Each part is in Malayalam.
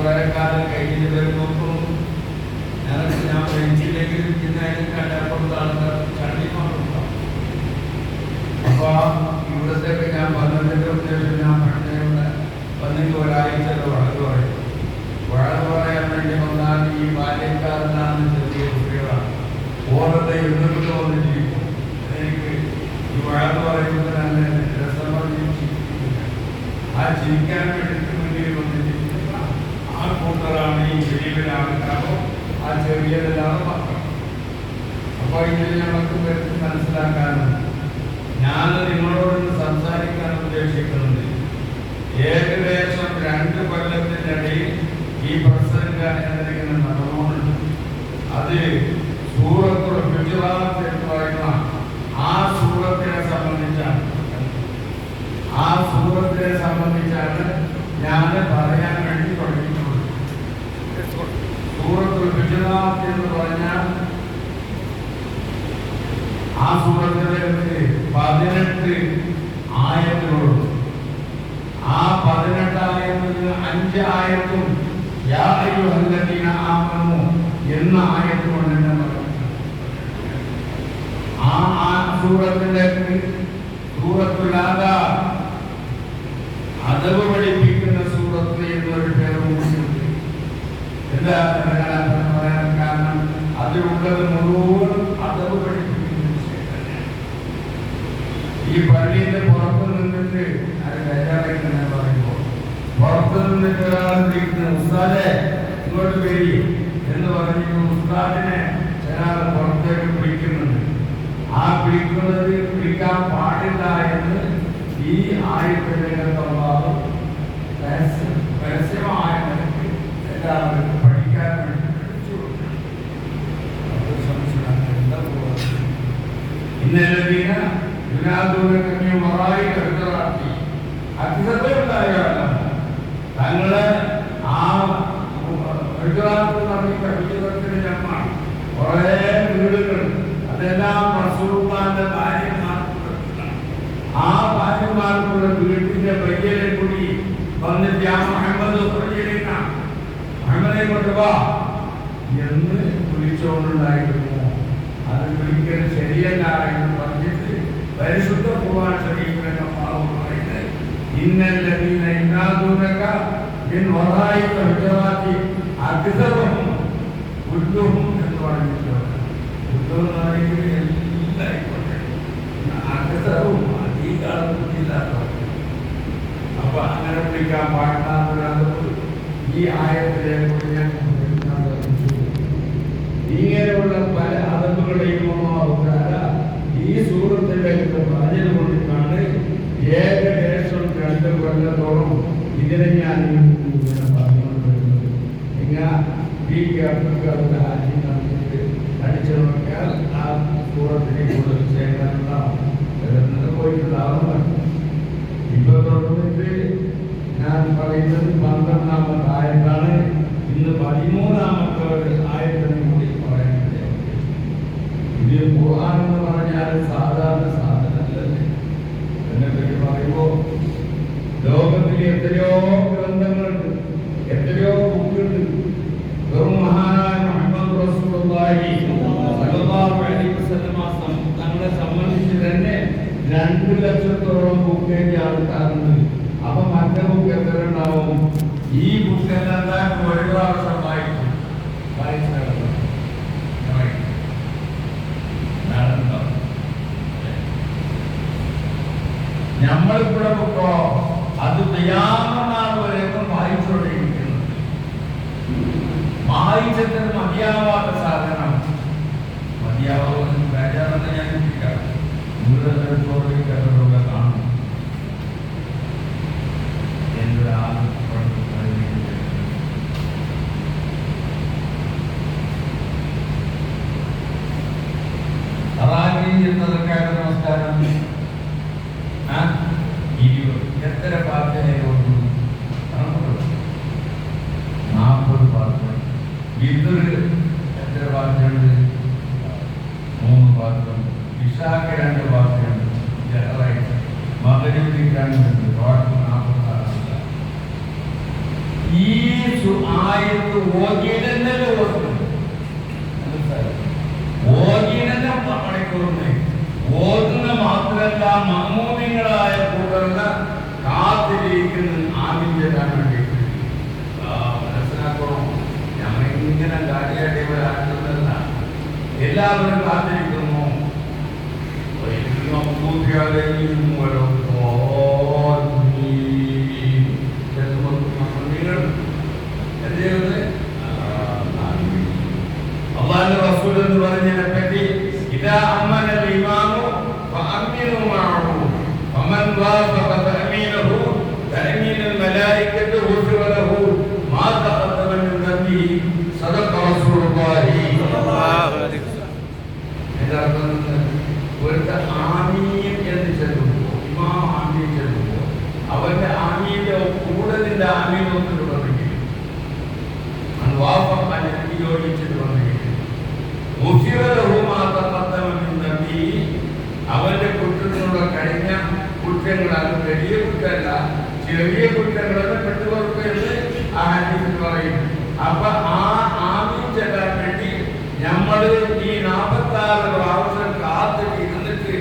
കുറെ കാലം കഴിഞ്ഞ് വരുമ്പോൾ ഞാൻ ബെഞ്ചിലേക്ക് ഇരിക്കുന്നതിന് കണ്ടപ്പുറത്ത് ആൾക്കാർ ചണ്ടിക്കൊണ്ടുണ്ടാവും. അപ്പൊ ഇവിടത്തേക്ക് ഞാൻ വന്നതിന്റെ ഉദ്ദേശം ഞാൻ പണ്ടേയുടെ വന്നിട്ട് ഒരാഴ്ചയുടെ വഴക്ക് പറയും. വഴക്ക് പറയാൻ വേണ്ടി വന്നാൽ ഈ ബാല്യക്കാരനാണ് ചെറിയ കുട്ടികളാണ് ഓരത്തെ എഴുന്നേറ്റ് വന്നിരിക്കും. എനിക്ക് ഈ വഴക്ക് പറയുന്നത് നല്ല രസമായി ആ ചിരിക്കാൻ വേണ്ടിയിട്ട് മുന്നിൽ വന്നിരിക്കുന്ന ആ കൂട്ടറാണ് ഈ ചെടിയിലാകോ ആ ചെറിയതെല്ലാം മക്കൾ. അപ്പോൾ ഇങ്ങനെ ഞങ്ങൾക്ക് പറ്റി മനസ്സിലാക്കാനും ഞാൻ നിങ്ങളോട് സംസാരിക്കാൻ ഉദ്ദേശിക്കുന്നത് ഏകദേശം 2 കൊല്ലത്തിനിടയിൽ ഈ പ്രസംഗ എന്നിങ്ങനെ നടന്നുകൊണ്ട് അത് സൂറത്തുൽ ഹുജറാത്ത് എന്ന് പറയുന്ന ആ സൂറത്തിനെ സംബന്ധിച്ചാണ് ഞാൻ പറയാൻ വേണ്ടി തുടങ്ങിയിട്ടുള്ളത്. സൂറത്തുൽ ഹുജറാത്ത് എന്ന് പറഞ്ഞാൽ ആ സൂറത്തിലെ 18 ആയത്തുകളുണ്ട്. ആ 18 ആയത്തിൽ 5 ആയത്തും യാ അയ്യുഹല്ലദീന ആമനൂ എന്ന ആയത്ത് കൊണ്ട് തന്നെ ആ സൂറത്തിലേക്ക് സൂറത്തുൽ ആദാബ് അദബ് പഠിപ്പിക്കുന്ന സൂറത്ത് എന്നൊരു പേരും കൂടിയുണ്ട്. എന്താ പറയാൻ കാരണം അതിലുള്ളത് മുഴുവൻ അദബ് പഠിപ്പിക്കുന്ന വിഷയം തന്നെയാണ്. ഈ പള്ളിയുടെ പുറത്ത് നിന്നിട്ട് അത് ബേജാറായിട്ടെന്ന് പറയുമ്പോൾ പുറത്ത് നിന്നിട്ട് ഒരാൾ വിളിക്കുന്ന ഉസ്താദെ ഇങ്ങോട്ട് വരി എന്ന് പറഞ്ഞിട്ട് ഉസ്താദിനെ ഒരാൾ പുറത്തേക്ക് വിളിക്കുന്നുണ്ട്. ആ വിളിക്കാൻ പാടില്ല എന്ന് ഈ ആയത്തിന്റെ സ്വഭാവം പരസ്യമായ നിലയ്ക്ക് എല്ലാവർക്കും പഠിക്കാൻ വേണ്ടി ഇന്നലീന യുനാദൂനക്കഞ്ഞു മറായി കരുതറാക്കി അധികതയുണ്ടായാലും തങ്ങളെ ആ ഗുജറാത്ത് നടത്തി പഠിക്കുന്നതിന് ജന്മാണ് കുറേ വീടുകൾ അതെല്ലാം റസൂലുള്ളാഹിന്റെ ഭാര്യമാർക്കുള്ള ആ ഭാര്യമാർക്കുള്ള വീട്ടിന്റെ വയ്യലെ കൂടി വന്നിട്ട് ആ മുഹമ്മദ് മുഹമ്മദെ കൊണ്ട് വാ എന്ന് വിളിച്ചുകൊണ്ടുണ്ടായിരുന്നു. അത് വിളിക്കൽ ശരിയല്ല എന്ന് പറഞ്ഞിട്ട് പരിശുദ്ധ ഖുർആൻ ശരീഫിലെ പറയുന്നത് ഇന്നല്ലദീന യുനാദൂനക മിൻ വറാഇക ഹുജറാത്തി അക്സറുഹും കുല്ലുഹും എന്ന് പറഞ്ഞിട്ടുണ്ട്. കുല്ലുഹും എന്ന് പറയുന്നത് എല്ലായിക്കോട്ടെ അക്സറും അധികാരമില്ലാത്തവർ. അപ്പൊ അങ്ങനെ വിളിക്കാൻ പാടില്ലാത്തത് ഈ ആയത്തിലെ ഞാൻ ഇങ്ങനെയുള്ള പല അതമ്പുകളെയും ഈ സൂറത്തിലേക്ക് പറഞ്ഞത് കൊണ്ടിട്ടാണ് ഏകദേശം 2 കൊല്ലത്തോളം ഇതിനെ ഞാൻ പറഞ്ഞുകൊണ്ട് വരുന്നത്. നിങ്ങൾ അടിച്ചു നോക്കിയാൽ ആ സൂറത്തിനെ കൂടുതൽ ചേരാനുണ്ടാവും പോയിട്ടുണ്ടാവുന്നു. ഇപ്പൊ തുടർന്നിട്ട് ഞാൻ പറയുന്നത് 12ാമത്തെ ആയത്താണ്. ഇന്ന് 13ാമത്തെ ആയത്തിനെ കൂടി പറയുന്നത്. ഇത് ഖുർആൻ എന്ന് പറഞ്ഞാൽ സാധാരണ സാധനമല്ലേ. എന്നെപ്പറ്റി പറയുമ്പോൾ ലോകത്തിൽ എത്രയോ ഗ്രന്ഥങ്ങളുണ്ട്, എത്രയോ ബുക്കുണ്ട്. വെറും മഹാനായ മുഹമ്മദ് റസൂലുള്ളാഹി സ്വല്ലല്ലാഹു അലൈഹി വസല്ലം തങ്ങളെ സംബന്ധിച്ച് തന്നെ 2 ലക്ഷത്തോളം ബുക്ക് എഴുതിയ ആൾക്കാരുണ്ട്. അപ്പൊ മറ്റേ ബുക്ക് എത്ര ഉണ്ടാവും? ഈ ബുക്ക് എല്ലാം ഒരു പ്രാവശ്യം വായിക്കും. നമ്മളിവിടെ ബുക്കോ അത് ഖിയാമത്ത് വരേക്കും വായിച്ചുകൊണ്ടിരിക്കുന്നു. വായിച്ചതിന് മതിയാവാത്ത സാധനം മതിയാവുന്ന ബേജാറെന്ന് ഞാൻ ചിന്തിക്കാം. ദൂരത്തോടെ കാണും എന്തൊരാൾ എന്നതൊക്കെ നമസ്കാരം 20 എത്ര പ്രാർത്ഥനയുള്ളൂ? 40 പ്രാർത്ഥന. വിദ്ദുര് എത്ര പ്രാർത്ഥനയുണ്ട്? 3 പ്രാർത്ഥന. ഇശാക്ക് 2 പ്രാർത്ഥനയുണ്ട്. മഗ്‌രിബിന് 2 പ്രാർത്ഥന. 40 പ്രാർത്ഥന. ഈ ആയത്ത് ഓതിയതന്നെ ഓതിയതന്നെ മണിക്കൂറിന് ഓതുന്ന മാത്രമല്ല മഹ്മൂമികളായ കൂട്ടുന്ന കാത്തിരിക്കുന്ന ആമിന്റെ വേണ്ടി മനസ്സിലാക്കണം. ഞങ്ങൾ ഇങ്ങനെ കാര്യമായിട്ട് ആക്കുന്നതല്ല, എല്ലാവരും കാത്തിരിക്കുന്നു. അള്ളാഹുവിന്റെ റസൂൽ എന്ന് പറഞ്ഞതിനെ പറ്റി ഇദാ അമ്മന ഇമാമു ഫഅമിനു മഅഹു ഫമൻ വാഫഖ തഅമീനഹു തഅമീനുൽ മലായികത്തു വലഹു മാ തഖദ്ദമ മിൻ ദംബി സദഖ റസൂലുള്ളാഹി സ്വല്ലല്ലാഹു അലൈഹി വസല്ലം. ഒരു ആമീൻ എന്ന് ചെല്ലുമ്പോൾ ഇമാം ആമീൻ ചെല്ലുമ്പോൾ അവന്റെ ആമീന്റെ കൂടുതലിന്റെ ആമീൻ ഒന്നിട്ട് വന്നിരിക്കും, യോജിച്ചിട്ട് വന്നിരിക്കും. അവന്റെ കുറ്റത്തിനുള്ള കഴിഞ്ഞ കുറ്റങ്ങൾ, അത് വലിയ കുറ്റമല്ല, ചെറിയ കുറ്റങ്ങളൊക്കെ പെട്ടുകൊടുക്കുന്നത് ആ ഹദീസിൽ പറയും. അപ്പൊ ആ ആമീൻ ചെല്ലാൻ വേണ്ടി നമ്മള് ഈ 46 പ്രാവശ്യം കാത്തിട്ട് ഇരുന്നിട്ട്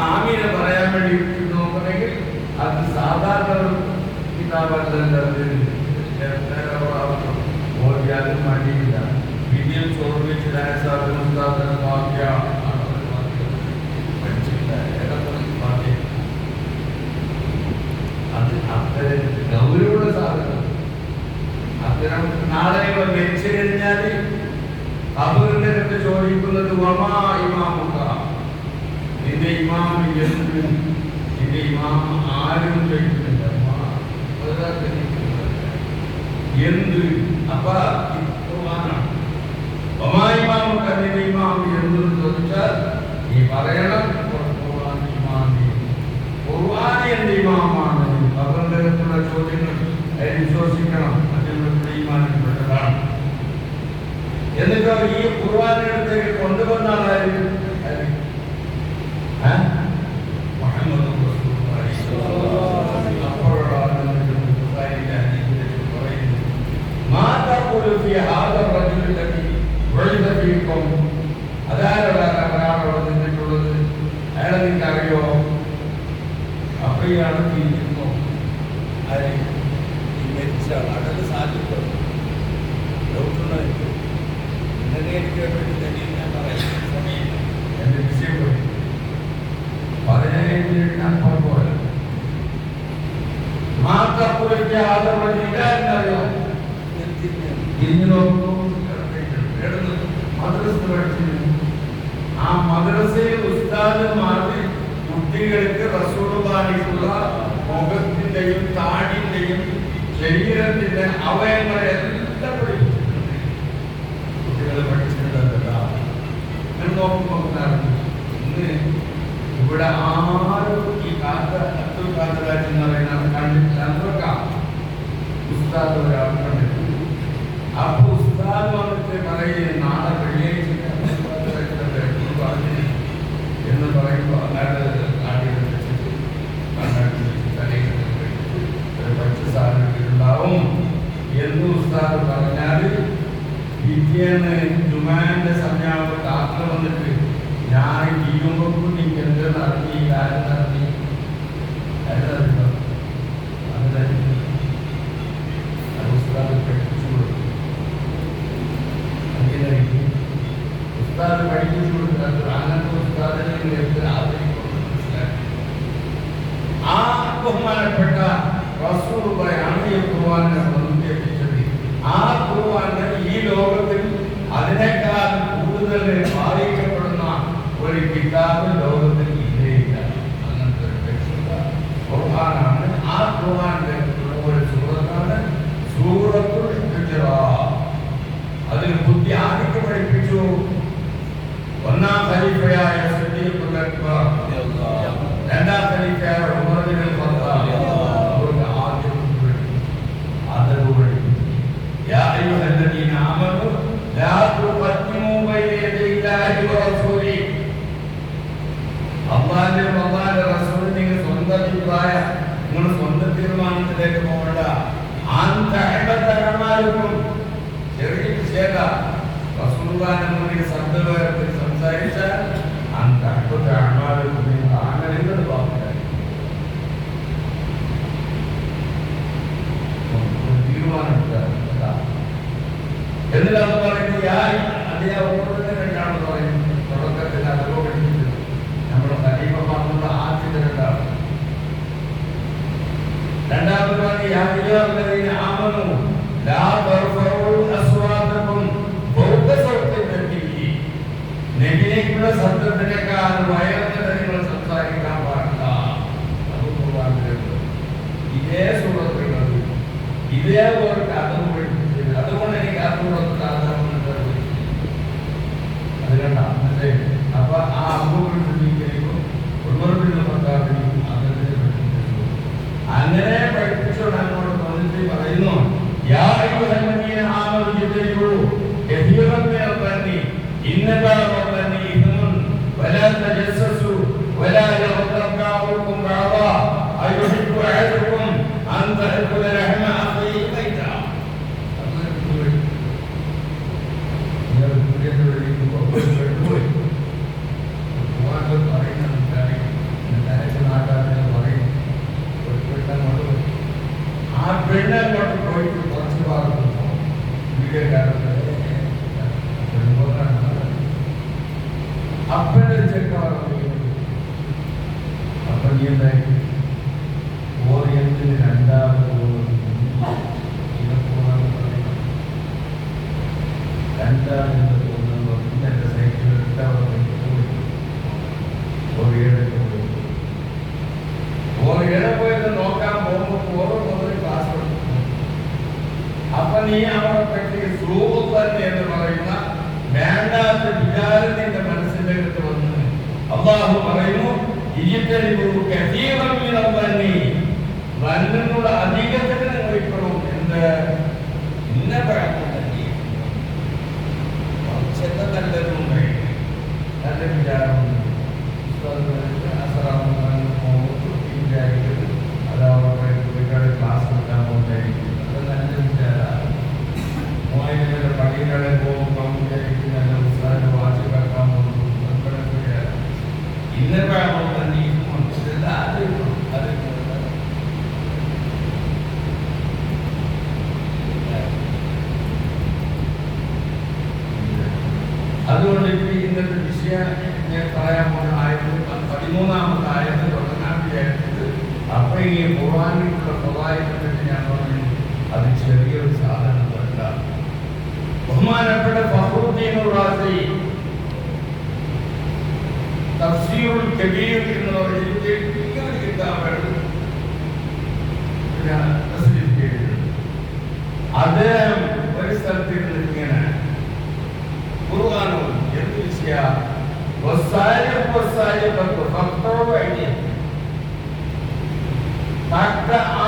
ആമീനെ പറയാൻ വേണ്ടി നോക്കണമെങ്കിൽ അത് സാധാരണ കിതാബല്ലത് ഓടിയാലും മടിയില്ല. വിധിയിൽ ചോറ് വെച്ച് അത് അത്തരം ഗൗരവമുള്ള സാധനം. അത്തരം നാളെ മരിച്ചു കഴിഞ്ഞാൽ അവരുടെ അടുത്ത് ചോദിക്കുന്നത് വമാ ഇമാമുക, നിന്റെ ഇമാം എന്ത്, നിന്റെ ഇമാം ആരും ചോദിക്കുന്നില്ല എന്ത്. അപ്പൊ വമാ ഇമാമുക, നിന്റെ ഇമാം എന്തെന്ന് ചോദിച്ചാൽ നീ പറയണം ഖുർആൻ എന്റെ ഇമാമാണ്. അവരുടെ അടുത്തുള്ള ചോദ്യങ്ങൾ വിശ്വസിക്കണം, അതിനുള്ള ഈമാനിൽപ്പെട്ടതാണ്. എന്നിട്ടോ ഈ ഖുർആനിനടുത്തേക്ക് കൊണ്ടുവന്നാലായിരുന്നു അതാരോട് നിന്നിട്ടുള്ളത്, അയാളെ നിങ്ങൾക്ക് അറിയോ? അപ്പയാണ് തിരിഞ്ഞു മരിച്ച അടല് സാധിക്കും എന്റെ വിഷയം 15 മിനിറ്റിനപ്പുറം പോലെ തിരിഞ്ഞു നോക്കുന്നു. മദ്രസ പഠിച്ചിരുന്നു. ആ മദ്രസയിൽ ഉസ്താദുമാർക്ക് കുട്ടികൾക്ക് റസൂലുള്ളാഹിയുള്ള മുഖത്തിന്റെയും താടിന്റെയും ശരീരത്തിന്റെ അവയവങ്ങളെ എല്ലാം പഠിപ്പിച്ചിട്ടുണ്ട്. കുട്ടികൾ പഠിച്ചിട്ടുണ്ടല്ല നോക്കുമ്പോൾ ഇന്ന് ഇവിടെ ആരും ഈ അബ്ദുൽ ഖാദർ എന്ന് പറയുന്ന കണ്ടിട്ടില്ല. ഉസ്താദ് ഒരാൾ കണ്ടിട്ടുണ്ട്. അപ്പൊ ഉസ്താദ് വന്നിട്ട് പറയും നാളെ വെള്ളിയാഴ്ച എന്ന് പറയുമ്പോൾ അങ്ങാട് സാധനത്തിലുണ്ടാവും എന്ന് ഉസ്താദ് പറഞ്ഞാൽ പിറ്റേന്ന് ജുമാന്റെ സമയമാകുമ്പോൾ കാത്തു വന്നിട്ട് ഞാൻ ചെയ്യുമ്പോൾ നിങ്ങൾക്ക് എന്ത് നടത്തി കാര്യം നടത്തി ഉസ്താദ് പഠിപ്പിച്ചു കൊടുക്കും. ഉസ്താദ് പഠിപ്പിച്ചു കൊടുക്കുന്നത് അങ്ങനത്തെ ഉസ്താദിനെ ആദരിക്കുന്നു. മനസ്സിലാക്കി ആ ബഹുമാനപ്പെട്ട റസൂലുള്ളാഹിയാണ് ഈ ഖുർആനെ പ്രഖ്യാപിച്ചത്. ആ ഖുർആന് ഈ ലോകത്തിൽ അതിനേക്കാൾ കൂടുതൽ ബാധിക്കപ്പെടുന്ന ഒരു കിതാബ് ലോകത്തിൽ ഇല്ല. അങ്ങനത്തെ ഒരു പരിശുദ്ധ ഖുർആനാണ്. ആ ഖുർആന്റെ ഒരു സൂറത്താണ് സൂറത്തുൽ ഹുജറാത്ത്. അതിൽ ബുദ്ധി ആദ്യം പഠിപ്പിച്ചു ഒന്നാം ഖലീഫയായ സിദ്ദീഖുൽ അക്ബർ, രണ്ടാം ഖലീഫയായ ഉമർ ബിൻ ഖത്താബ് يا أيها الذين آمنوا لا تقدموا بين يدي الله ورسوله. അള്ളാഹുവിന്റെ റസൂൽ നിങ്ങൾ സ്വന്തം അഭിപ്രായം, നിങ്ങൾ സ്വന്തം തീരുമാനത്തിലേക്ക് പോകണ്ട. ചെറിയ വിഷയത റസൂലുള്ളാഹിന്റെ ശബ്ദത്തിൽ സംസാരിച്ചാൽ അങ്ങനെ എന്നിട്ടാണ് പറയുന്നത് രണ്ടാണെന്ന് പറയും തുടക്കത്തിൽ അതോ നമ്മുടെ ഖലീഫമാർക്കുള്ള ആദ്യത്തെ രണ്ടാണ്. രണ്ടാമത് നെബിനേക്കുള്ള ശബ്ദത്തിനേക്കാൾ വയറിന്റെ നിങ്ങൾ സംസാരിക്കാൻ പാടില്ല. ഇതേ സുഹൃത്തുക്കൾ ഇതേപോലെ അതും പഠിപ്പിച്ചത്. അതുകൊണ്ട് എനിക്ക് അതുകൊണ്ട് അത് കണ്ടേ. അപ്പൊ ആ അബൂബക്കറിനും ഉമറിനും ഭർത്താവിനും അങ്ങനെ പഠിപ്പിച്ചോണ്ട് അങ്ങോട്ട് വന്നിട്ട് പറയുന്നു, യാ അയ്യുഹല്ലദീന ആമനൂ ഇജ്തനിബൂ കസീറൻ മിനൽ ظن ഇന്ന ബഅദ ظن ഇസ്മുൻ വലാ തജസ്സസൂ വലാ യഗ്തബ് ബഅദുകും ബഅദാ അയുഹിബ്ബു അഹദുകും അൻ തഅകുല ലഹ്മ അഖീഹി മൈതാ. ആ പെണ്ണങ്ങോട്ട് പോയിട്ട് കുറച്ച് ഭാഗത്ത് അപ്പഴൊരു ചെക്കാണ് അപ്പൊ നീ എന്തായി ഓറിയന്റിന് രണ്ടാമത് രണ്ടാമത് തോന്നുന്നു. എന്റെ സൈക്കിൾ ഓറിയുടെ പോയത് നോക്കാൻ പോകുമ്പോൾ ഓരോ മുതൽ ക്ലാസ് കൊടുക്കും. അപ്പൊ നീ അവരെ പറ്റി സൂഹത്ത് എന്ന് പറയുന്ന വേണ്ടാത്ത വിചാരം നിന്റെ മനസ്സിന്റെ അടുത്ത് വന്ന് അല്ലാഹു പറയുന്നു, വന്നിനുള്ള അധികത്തിന് നിങ്ങൾ ഇപ്പോഴും എന്ത് ഇന്ന കുറച്ചെന്താ നല്ലതും നല്ല വിചാരമുണ്ട്. അതവിടെ ക്ലാസ് എടുക്കാൻ പോകുന്നതായിരിക്കും. അത് നല്ല വിചാരമാണ്. മോയിലെ പള്ളികളെ പോകുമ്പോൾ നല്ല ഉത്സാഹം വാച്ച് കേൾക്കാൻ പോകുന്നു. ഇന്നലെ അതുകൊണ്ട് ഇന്നത്തെ വിഷയം ഞാൻ പറയാൻ പോകുന്ന ആയത്തിൽ 13-ാമത്തെ ആയത്തിൽ തുടങ്ങാൻ വിചാരിച്ചത്. അപ്പൊ ഈ ഖുർആനിലുള്ള സ്വഭാവത്തെ ഞാൻ പറഞ്ഞു അത് ചെറിയൊരു സാധനമല്ല. ബഹുമാനപ്പെട്ട ഫഖ്റുദ്ദീൻ റാസി തഫ്സീറുൽ കബീർ എന്ന് പറയുന്ന കിതാബാണ് അദ്ദേഹം ഒരു സ്ഥലത്ത് ഇങ്ങനെ ഖുർആനോ എന്ത് വിഷയ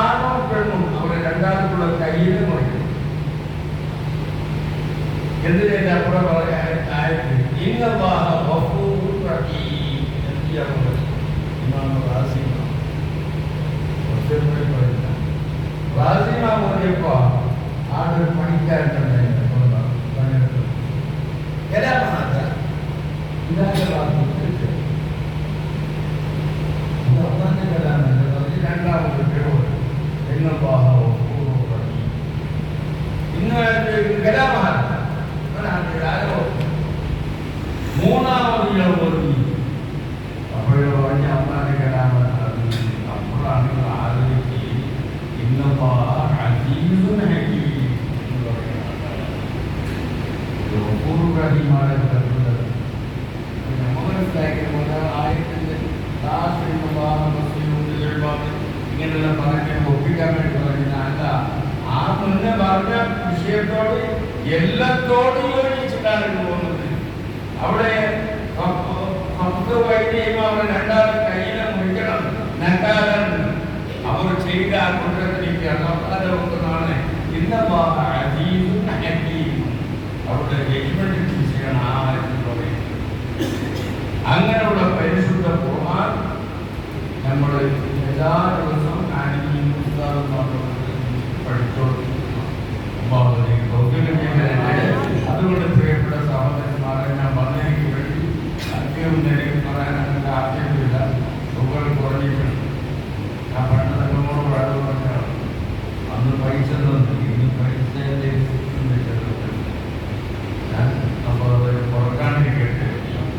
ആണോ പെണ്ണും അവരെ രണ്ടാമതുള്ള കയ്യിൽ നോക്കും. എന്തിനാ കൂടെ പറയാൻ ഓടിയപ്പോ ആടൊരു പണിക്കാരുണ്ടായിരുന്നു. രണ്ടാമത് മൂന്നാമത് അപ്പോഴോ പറഞ്ഞ ഒന്നാണ് കലാമ. അപ്പോഴാണ് ആലോചിച്ച് റഹീമാണ് ആയത്തിന്റെ ഇങ്ങനെയുള്ള പറഞ്ഞ ഒപ്പിക്കാൻ വേണ്ടി പറയുന്ന അല്ല. ആ മുന്നേ പറഞ്ഞ വിഷയത്തോട് എല്ലാത്തോടും യോജിച്ചിട്ടാണ് പോകുന്നത്. അവിടെ അവർ രണ്ടാമത് കയ്യിലെ മുറിക്കണം നക്കാലം അവർ ചെയ്ത കുറ്റത്തിലേക്ക് അള്ളാഹുവിനാണ് അവരുടെ ജഡ്ജ്മെന്റ് വിഷയമാണ് ആ ആയത്തിൽ പറയുന്നത്. അങ്ങനെയുള്ള പരിശുദ്ധ ഖുർആൻ നമ്മൾ എല്ലാ ദിവസവും പഠിച്ചോണ്ട് അന്ന് പൈസ തന്നു. ഇന്ന് പൈസ അപ്പോൾ അത് കുറക്കാണ്ടിരിക്കട്ടെ.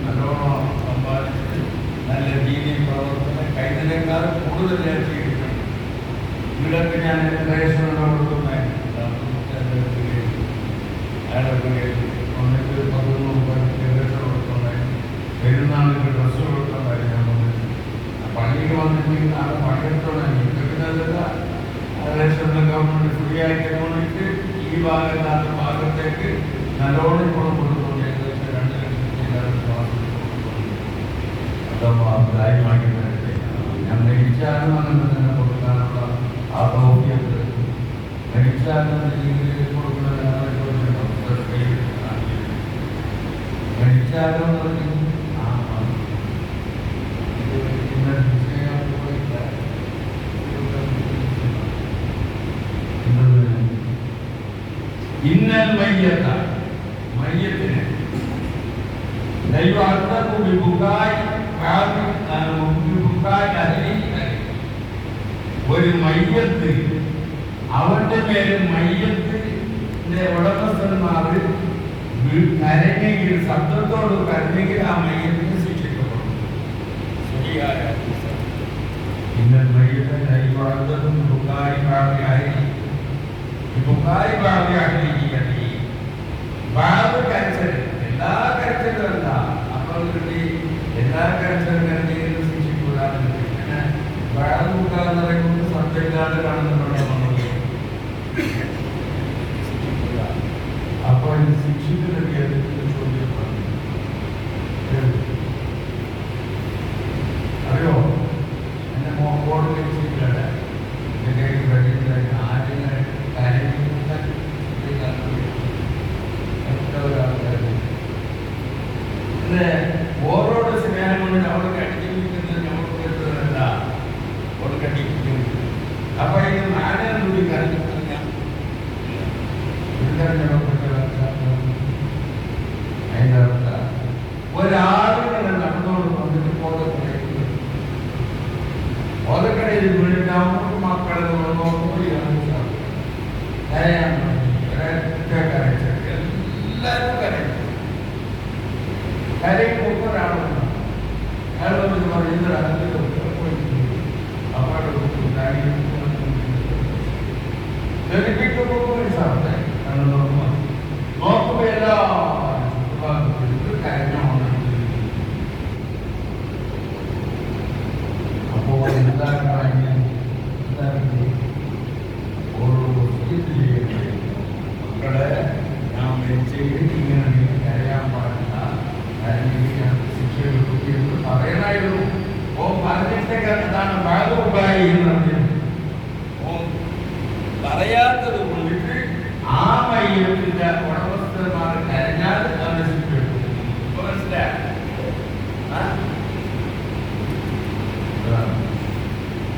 നല്ലോണം സമ്പാദിച്ച് നല്ല രീതിയിൽ പ്രവർത്തനം കഴിഞ്ഞതിനേക്കാൾ കൂടുതൽ ചെയ്തിട്ടുണ്ട്. ഇവിടെയൊക്കെ ഞാൻ റേഷനോട് കൊടുക്കുന്നായിരുന്നു. ഒന്നിട്ട് 13 രൂപയ്ക്ക് റേഷൻ കൊടുക്കുന്നുണ്ടായിരുന്നു. പെരുന്നാളിന് ഡ്രസ്സ് കൊടുക്കുന്നുണ്ടായിരുന്നു. ഞാൻ വന്നിട്ട് പള്ളിക്ക് വന്നിട്ടുണ്ടെങ്കിൽ നാളെ പണിയെടുത്തോളാം. ഇതൊക്കെ റേഷനിലെ ഗവൺമെൻറ് ഫ്രീ ആയിക്കൊണ്ടിട്ട് ഈ ഭാഗത്താത്ത ഭാഗത്തേക്ക് നല്ലോണം ഇപ്പോൾ കൊടുക്കുന്നുണ്ട്. ഏകദേശം 2 ലക്ഷത്തി ദായമാക്കി തരട്ടെ. ഞാൻ മരിച്ചാലും അങ്ങനെ തന്നെ കൊടുക്കാനുള്ള ആ ദൗത്യത്തിൽ മരിച്ചാലും രീതിയിൽ കൊടുക്കുന്നത് മരിച്ചാലും ഇന്നൽ മയ്യത്തിന് ഒരു മയ്യത്ത് അവന്റെ പേര് മയ്യത്തിന്റെ ഉടമസ്ഥന്മാർ കരഞ്ഞെങ്കിൽ ശബ്ദത്തോട് കരഞ്ഞെങ്കിൽ ആ മയ്യത്തിന് ശിക്ഷിക്കപ്പെടും. ഇന്നൽ മയ്യത്തിന് എല്ലാ കരച്ചിലല്ല അപ്പോൾ കിട്ടി. എല്ലാ കരച്ചിലും കരഞ്ഞെങ്കിലും ശിക്ഷിക്കൂടാതെ പിന്നെ വാഴകൂട്ടാന്ന് പറയുന്നത് സത്യമില്ലാതെ കാണുന്നുണ്ടോ നമുക്ക്. അപ്പോൾ ഇത് ശിക്ഷിക്കുന്നത് ചോദ്യം അറിയോ? എന്നെ മോക്കോട് വെച്ചിട്ടില്ല. എൻ്റെ കയ്യിൽ കഴിയുന്ന ആദ്യം ഓരോട് സ്നേഹം കൊണ്ട് അവൾ കടിക്കുന്നത് നമുക്ക് കേട്ടതല്ല. അവൾ കടിക്കുന്നു. അപ്പൊ ഇത് നാടൻ കൂടി കരഞ്ഞു അതിൻ്റെ അർത്ഥ ഒരാളിങ്ങനെ നടന്നുകൊണ്ട് വന്നിട്ട് ഓതക്കടയിൽ വീണിട്ടാകുമ്പോൾ മക്കളെ നോക്കുമ്പോഴാണ് കരയാൻ കരച്ചു. എല്ലാവരും കരയും. കരയുമ്പോൾ ഒരാളുണ്ട്. അയാൾ വന്നിട്ട് പറയുന്നത് നോക്കുമ്പോ എല്ലാ അപ്പോ മക്കളെ ഞാൻ ഇങ്ങനെ കരയാൻ പാടില്ല, ശിക്ഷ പറയണായിരുന്നു. ഓ പറഞ്ഞിട്ടൊക്കെ എന്താണ് ഭാഗമുണ്ടായി പറയാത്തത് കൊണ്ടിട്ട് ആ മയ്യത്തിന്റെ ഉടമസ്ഥന്മാർ കരഞ്ഞാൽ അവനെ ശിക്ഷിക്കും. മനസ്സിലായി?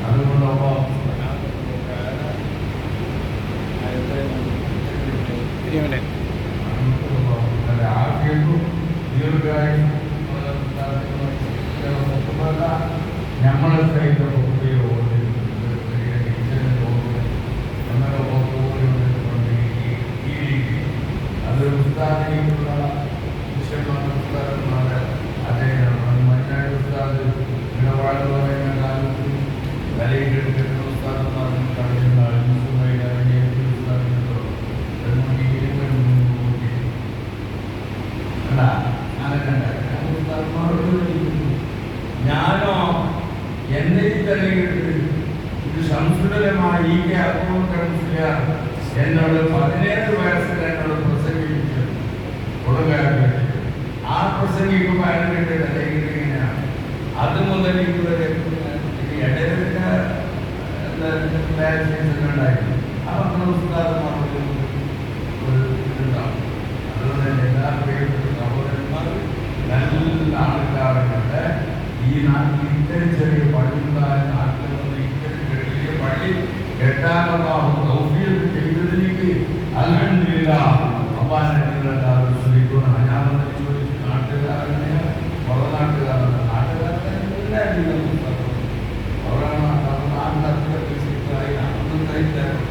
അതുകൊണ്ട് നമ്മളെ സൈഡ് അത് ഉസ്താദിനുള്ള ഉസ്താദന്മാരെ അദ്ദേഹം മഞ്ഞാട് ഉസ്താദ് ഇടപാട് പറയുന്ന കാലത്ത് വിലയിട്ടെടുക്കുന്ന ഉസ്താദന്മാരും കളിക്കുന്ന ഞാനോ എന്നെ തെളിയിട്ട് ഇത് സംസ്കൃതമായി ഈ എന്നോട് 17 വയസ്സിൽ എന്നോട് പ്രസംഗിച്ചു കൊടുക്കാറുണ്ട്. ആ പ്രസംഗിക്കുമ്പോൾ അതിൻ്റെ തെളിയിട്ട് ഇങ്ങനെയാണ്. അത് മുതൽ ഇതുവരെ ഇടയിലുണ്ടായിരുന്നു. അപ്പം ഉസ്താദന്മാർക്ക് ഒരു ഇതുണ്ടാവും. അതുകൊണ്ട് തന്നെ എല്ലാ പ്രിയപ്പെട്ട സഹോദരന്മാർ നല്ല ആൾക്കാരുണ്ട്. ഈ നാട്ടിൽ ഇത്തരം ചെറിയ പള്ളിയുണ്ടായ നാട്ടിൽ നിന്ന് ഇത്തരം ചെറിയ പള്ളി കെട്ടാനുള്ള തൗഫീഖ് ചെയ്തതിലേക്ക് അൽഹംദുലില്ലാഹ് അള്ളാഹുവിനെ ശ്രമിക്കണം. ഞാൻ വന്ന് ചോദിച്ചു നാട്ടുകാരനെ പുറം നാട്ടുകാരാണ്. നാട്ടുകാരെല്ലാം അവരാണ് നാട്ടിലൊക്കെ ശരിയായി അന്നും കഴിച്ചായിരുന്നു.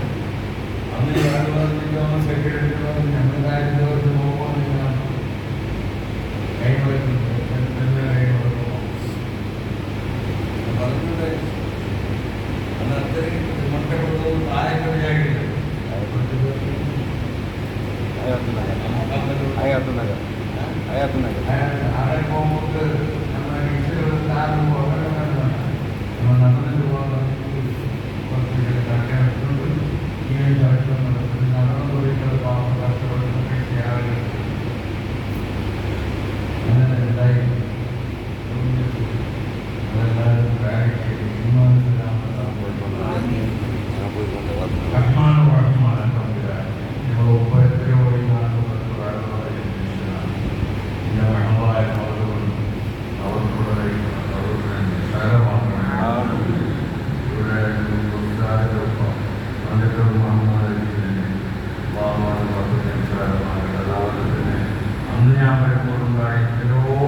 അന്ന് ഞാൻ പലപ്പോഴും എത്രയോ